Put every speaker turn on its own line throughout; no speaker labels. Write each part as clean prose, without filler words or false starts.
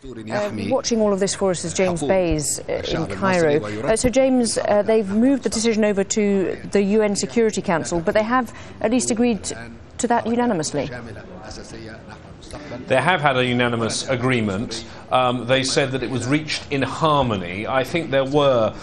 Watching all of this for us is James Bays in Cairo. So James, they've moved the decision over to the UN Security Council, but they have at least agreed to that unanimously.
They have had a unanimous agreement. They said that it was reached in harmony. I think there were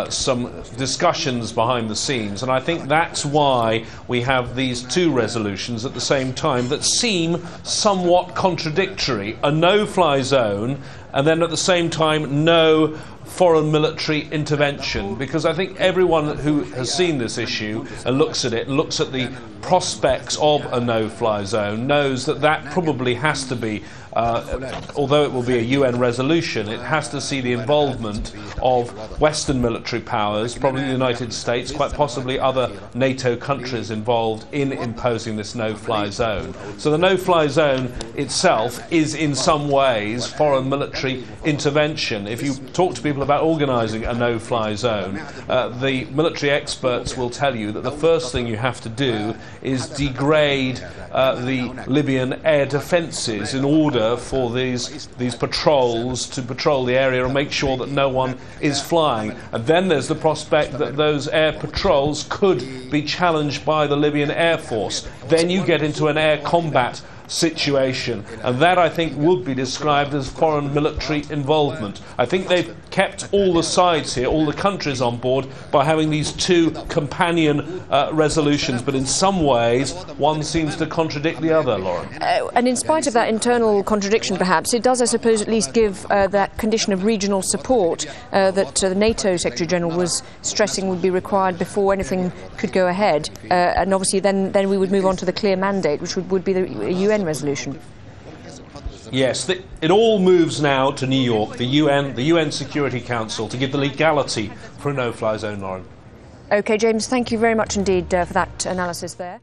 some discussions behind the scenes, and I think that's why we have these two resolutions at the same time that seem somewhat contradictory. A no-fly zone, and then at the same time no foreign military intervention, because I think everyone who has seen this issue and looks at it, looks at the prospects of a no-fly zone, knows that that probably has to be, although it will be a UN resolution, it has to see the involvement of Western military powers, probably the United States, quite possibly other NATO countries involved in imposing this no-fly zone. So the no-fly zone itself is in some ways foreign military intervention. If you talk to people about organising a no-fly zone, the military experts will tell you that the first thing you have to do is degrade the Libyan air defences in order for these patrols to patrol the area and make sure that no one is flying. And then there's the prospect that those air patrols could be challenged by the Libyan Air Force. Then you get into an air combat situation, and that I think would be described as foreign military involvement. I think they've kept all the sides here, all the countries on board, by having these two companion resolutions, but in some ways one seems to contradict the other, Lauren.
And in spite of that internal contradiction perhaps, it does, I suppose, at least give that condition of regional support that the NATO Secretary General was stressing would be required before anything could go ahead, and obviously then we would move on to the clear mandate, which would be the UN resolution.
Yes, it all moves now to New York, the UN Security Council, to give the legality for a no-fly zone, Lauren.
OK, James, thank you very much indeed for that analysis there.